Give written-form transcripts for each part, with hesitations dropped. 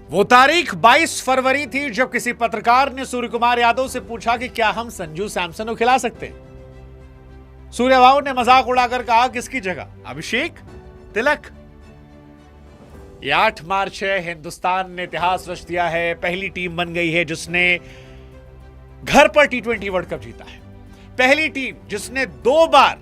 वो तारीख 22 फरवरी थी जब किसी पत्रकार ने सूर्य कुमार यादव से पूछा कि क्या हम संजू सैमसन को खिला सकते हैं। सूर्यबाबू ने मजाक उड़ाकर कहा, किसकी जगह? अभिषेक, तिलक। ये 8 मार्च है। हिंदुस्तान ने इतिहास रच दिया है। पहली टीम बन गई है जिसने घर पर T20 वर्ल्ड कप जीता है। पहली टीम जिसने 2 बार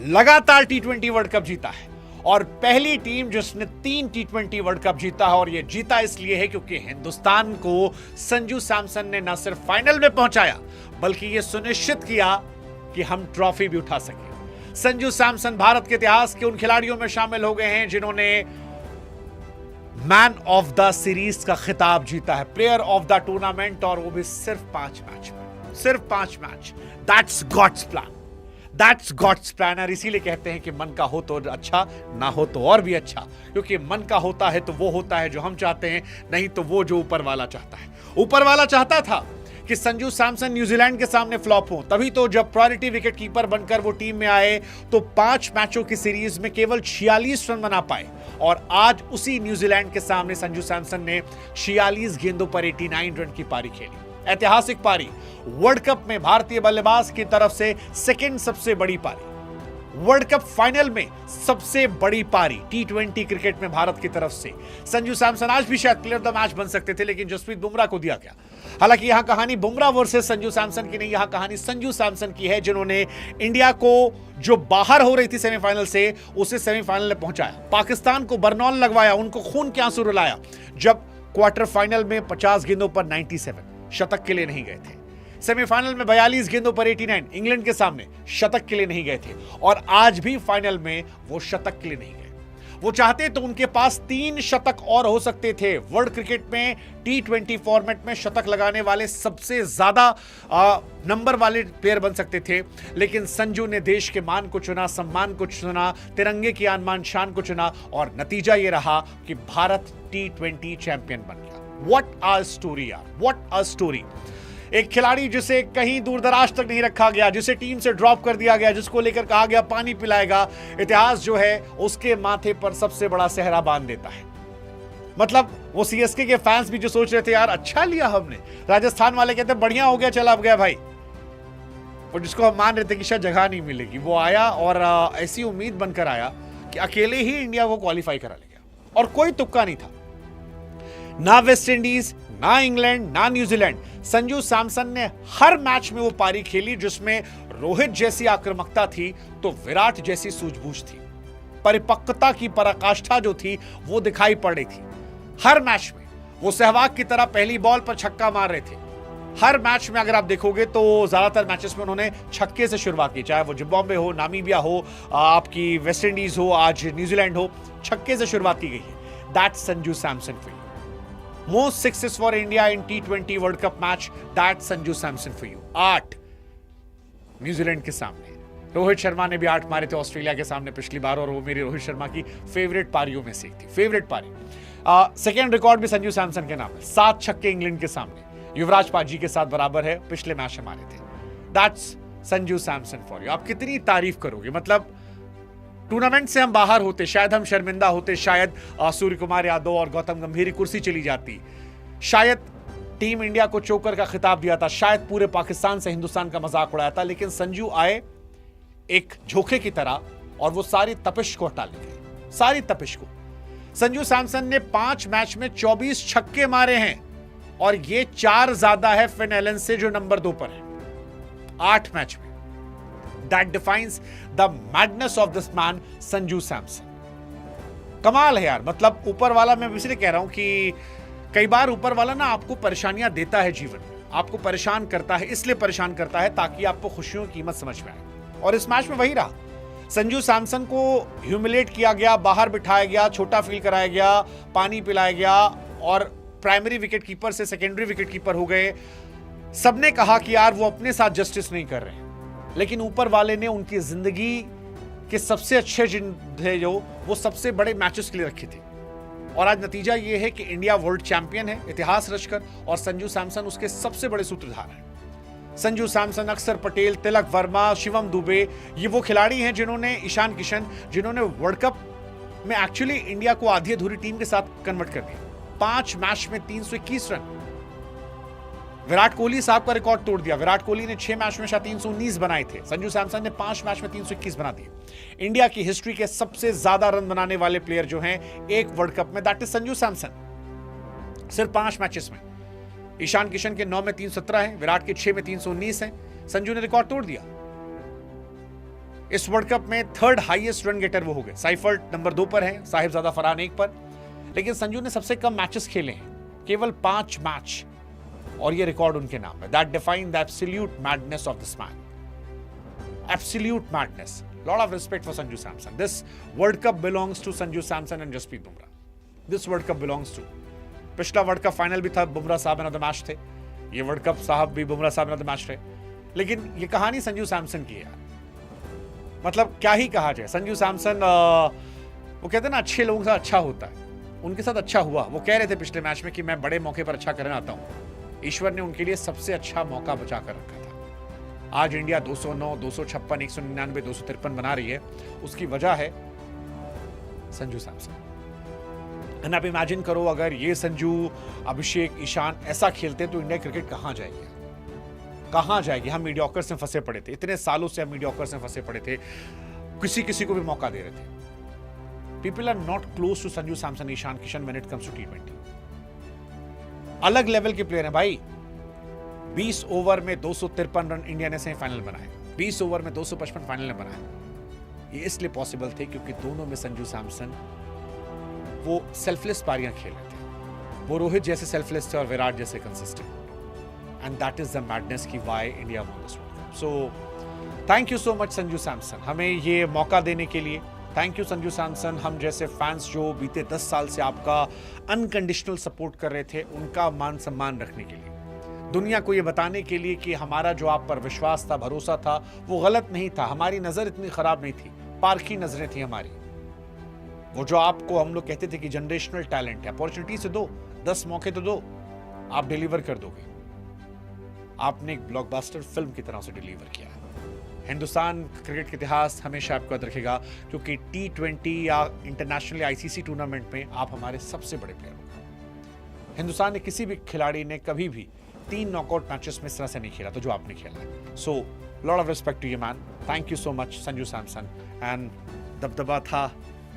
लगातार T20 वर्ल्ड कप जीता है और पहली टीम जिसने 3 T20 वर्ल्ड कप जीता है। और यह जीता इसलिए है क्योंकि हिंदुस्तान को संजू सैमसन ने न सिर्फ फाइनल में पहुंचाया बल्कि यह सुनिश्चित किया कि हम ट्रॉफी भी उठा सके। संजू सैमसन भारत के इतिहास के उन खिलाड़ियों में शामिल हो गए हैं जिन्होंने मैन ऑफ द सीरीज का खिताब जीता है, प्लेयर ऑफ द टूर्नामेंट, और वो भी सिर्फ 5 मैच में। सिर्फ 5 match. That's God's plan. That's God's plan. और इसीलिए कहते हैं कि मन का हो तो अच्छा, ना हो तो और भी अच्छा, क्योंकि मन का होता है तो वो होता है जो हम चाहते हैं, नहीं तो वो जो ऊपर वाला चाहता है। ऊपर वाला चाहता था कि संजू सैमसन न्यूजीलैंड के सामने फ्लॉप हो, तभी तो जब प्रायोरिटी विकेट कीपर बनकर वो टीम में आए तो 5 मैचों की सीरीज में केवल 46 रन बना पाए। और आज उसी न्यूजीलैंड के सामने संजू सैमसन ने 46 गेंदों पर 89 रन की पारी खेली। ऐतिहासिक पारी, वर्ल्ड कप में भारतीय बल्लेबाज की तरफ से सेकंड सबसे बड़ी पारी, वर्ल्ड कप फाइनल में सबसे बड़ी पारी T20 क्रिकेट में भारत की तरफ से। संजू सैमसन आज भी शायद प्लेयर ऑफ द मैच बन सकते थे, लेकिन जसप्रीत बुमराह को दिया गया। हालांकि यहां कहानी बुमराह वर्सेस संजू सैमसन की नहीं, यहां कहानी संजू सैमसन की है, जिन्होंने इंडिया को जो बाहर हो रही थी सेमीफाइनल से, उसे सेमीफाइनल में पहुंचाया। पाकिस्तान को बरनौल लगवाया, उनको खून के आंसू रुलाया जब क्वार्टर फाइनल में 50 गेंदों पर 97 शतक के लिए नहीं गए थे। सेमीफाइनल में 42 गेंदों पर 89 इंग्लैंड के सामने शतक के लिए नहीं गए थे। और आज भी फाइनल में वो शतक के लिए नहीं गए। वो चाहते तो उनके पास 3 शतक और हो सकते थे। वर्ल्ड क्रिकेट में T20 फॉर्मेट में शतक लगाने वाले सबसे ज्यादा नंबर वाले प्लेयर बन सकते थे, लेकिन संजू ने देश के मान को चुना, सम्मान को चुना, तिरंगे की आन शान को चुना, और नतीजा यह रहा कि भारत T20 चैंपियन बन गया। व्हाट अ स्टोरी यार, व्हाट अ स्टोरी। एक खिलाड़ी जिसे कहीं दूर दराज तक नहीं रखा गया, जिसे टीम से ड्रॉप कर दिया गया, जिसको लेकर कहा गया पानी पिलाएगा, इतिहास जो है उसके माथे पर सबसे बड़ा सेहरा बांध देता है। मतलब वो CSK के फैंस भी जो सोच रहे थे यार अच्छा लिया हमने, राजस्थान वाले कहते बढ़िया हो गया, चला अब गया भाई, और जिसको हम मान रहे थे कि शायद जगह नहीं मिलेगी, वो आया और ऐसी उम्मीद बनकर आया कि अकेले ही इंडिया को क्वालिफाई करा ले गया। और कोई तुक्का नहीं था, ना वेस्ट इंडीज, ना इंग्लैंड, ना न्यूजीलैंड। संजू सैमसन ने हर मैच में वो पारी खेली जिसमें रोहित जैसी आक्रामकता थी तो विराट जैसी सूझबूझ थी। परिपक्वता की पराकाष्ठा जो थी वो दिखाई पड़ रही थी। हर मैच में वो सहवाग की तरह पहली बॉल पर छक्का मार रहे थे। हर मैच में अगर आप देखोगे तो ज्यादातर मैचेस में उन्होंने छक्के से शुरुआत की, चाहे वो जिम्बाब्वे हो, नामीबिया हो, आपकी वेस्ट इंडीज हो, आज न्यूजीलैंड हो, छक्के से शुरुआत की गई है। That's Sanju Samson for you. Most sixes for India in T20 World Cup match. That's Sanju Samson for you. 8 New Zealand के सामने। रोहित शर्मा ने भी 8 मारे थे ऑस्ट्रेलिया के सामने पिछली बार, और वो मेरी रोहित शर्मा की फेवरेट पारियों में से एक थी, फेवरेट पारी। सेकेंड रिकॉर्ड भी संजू सैमसन के नाम है, 7 छक्के इंग्लैंड के सामने, युवराज पाजी के साथ बराबर है, पिछले मैच में मारे थे। That's Sanju Samson for you. आप कितनी तारीफ करोगे? मतलब टूर्नामेंट से हम बाहर होते, शायद हम शर्मिंदा होते, शायद सूर्य कुमार यादव और गौतम गंभीर की कुर्सी चली जाती, शायद टीम इंडिया को चोकर का खिताब दिया था, शायद पूरे पाकिस्तान से हिंदुस्तान का मजाक उड़ाया था, लेकिन संजू आए एक झोंके की तरह और वो सारी तपिश को हटा ले गए, सारी तपिश को। संजू सैमसन ने 5 मैच में 24 छक्के मारे हैं और ये 4 ज्यादा है फिन एलन से जो नंबर 2 पर है, 8 मैच में। That defines the madness of this man, Sanju Samson. कमाल है यार। मतलब ऊपर वाला, मैं इसलिए कह रहा हूं कि कई बार ऊपर वाला ना आपको परेशानियां देता है जीवन में, आपको परेशान करता है, इसलिए परेशान करता है ताकि आपको खुशियों की कीमत समझ में आए। और इस मैच में वही रहा। संजू सैमसन को ह्यूमिलेट किया गया, बाहर बिठाया गया, छोटा फील कराया गया, पानी पिलाया गया, और प्राइमरी विकेट कीपर से सेकेंडरी विकेट कीपर हो गए। सबने कहा कि यार वो अपने साथ जस्टिस नहीं कर रहे हैं, लेकिन ऊपर वाले ने उनकी जिंदगी के सबसे अच्छे थे जो वो सबसे बड़े मैचेस के लिए रखे थे। और आज नतीजा ये है कि इंडिया वर्ल्ड चैंपियन है इतिहास रचकर, और संजू सैमसन उसके सबसे बड़े सूत्रधार हैं। संजू सैमसन, अक्षर पटेल, तिलक वर्मा, शिवम दुबे, ये वो खिलाड़ी हैं जिन्होंने, ईशान किशन, जिन्होंने वर्ल्ड कप में एक्चुअली इंडिया को आधी अधूरी टीम के साथ कन्वर्ट कर दिया। 5 मैच में 321 रन। विराट कोहली साहब का रिकॉर्ड तोड़ दिया। विराट कोहली ने 6 मैच में शायद 319 बनाए थे, संजू सैमसन ने 5 मैच में 321 बना दिए। इंडिया की हिस्ट्री के सबसे ज्यादा रन बनाने वाले प्लेयर जो हैं एक वर्ल्ड कप में, दैट इज संजू सैमसन, सिर्फ 5 मैचेस में। ईशान किशन के 9 में 317 है, विराट के 6 में 319 है। संजू ने रिकॉर्ड तोड़ दिया। इस वर्ल्ड कप में 3rd हाईएस्ट रन गेटर वो हो गए। साइफर्ट नंबर 2 पर है, साहिबजादा फरहान 1 पर, लेकिन संजू ने सबसे कम मैचेस खेले हैं, केवल 5 मैच, और ये रिकॉर्ड उनके नाम है। That define the absolute madness of this man, absolute madness. Lot of respect for Sanju Samson. This world cup belongs to Sanju Samson and Jasprit Bumrah. This world cup belongs to, पिछला वर्ल्ड कप फाइनल भी था, बुमराह साहब मैन ऑफ द मैच थे, ये world cup साहब भी बुमराह साहब man of the match थे, लेकिन ये कहानी संजू सैमसन की है यार। मतलब क्या ही कहा जाए, संजू सैमसन वो कहते हैं ना अच्छे लोगों के साथ अच्छा होता है, उनके साथ अच्छा हुआ। वो कह रहे थे पिछले मैच में कि मैं बड़े मौके पर अच्छा करने आता हूं, ईश्वर ने उनके लिए सबसे अच्छा मौका बचा कर रखा था। आज इंडिया 209, 256, 199, 253 बना रही है, उसकी वजह है संजू सैमसन। एंड आप इमेजिन करो अगर ये संजू, अभिषेक, ईशान ऐसा खेलते तो इंडिया क्रिकेट कहां जाएगी, कहां जाएगी। हम मीडियोकर्स में फंसे पड़े थे, इतने सालों से हम मीडियोकर्स में फंसे पड़े थे, किसी को भी मौका दे रहे थे। People are not close to Sanju Samson, Ishan Kishan when it comes to T20। अलग लेवल के प्लेयर हैं भाई। 20 ओवर में 253 रन इंडिया ने सेमीफाइनल बनाए, 20 ओवर में 255 फाइनल में बनाए। ये इसलिए पॉसिबल थे क्योंकि दोनों में संजू सैमसन वो सेल्फलेस पारियां खेल रहे थे। वो रोहित जैसे सेल्फलेस थे और विराट जैसे consistent. And that is the madness की why India won this World Cup. So thank you so much Sanju Samson, हमें ये मौका देने के लिए। थैंक यू संजू सैमसन, हम जैसे फैंस जो बीते 10 साल से आपका अनकंडीशनल सपोर्ट कर रहे थे, उनका मान सम्मान रखने के लिए, दुनिया को ये बताने के लिए कि हमारा जो आप पर विश्वास था, भरोसा था, वो गलत नहीं था। हमारी नजर इतनी खराब नहीं थी, पारखी नजरें थी हमारी। वो जो आपको हम लोग कहते थे कि जनरेशनल टैलेंट है, अपॉर्चुनिटी से दो, 10 मौके तो दो, आप डिलीवर कर दोगे। आपने एक ब्लॉकबस्टर फिल्म की तरह से डिलीवर किया है। हिंदुस्तान क्रिकेट के इतिहास हमेशा आपको याद रखेगा, क्योंकि T20 या इंटरनेशनल ICC टूर्नामेंट में आप हमारे सबसे बड़े प्लेयर हो। हिंदुस्तान ने किसी भी खिलाड़ी ने कभी भी 3 नॉकआउट मैचेस में इस तरह से नहीं खेला तो जो आपने खेला है। So lot of respect to you man, thank you so much Sanju Samson. And दबदबा था,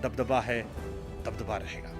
दबदबा है, दबदबा रहेगा।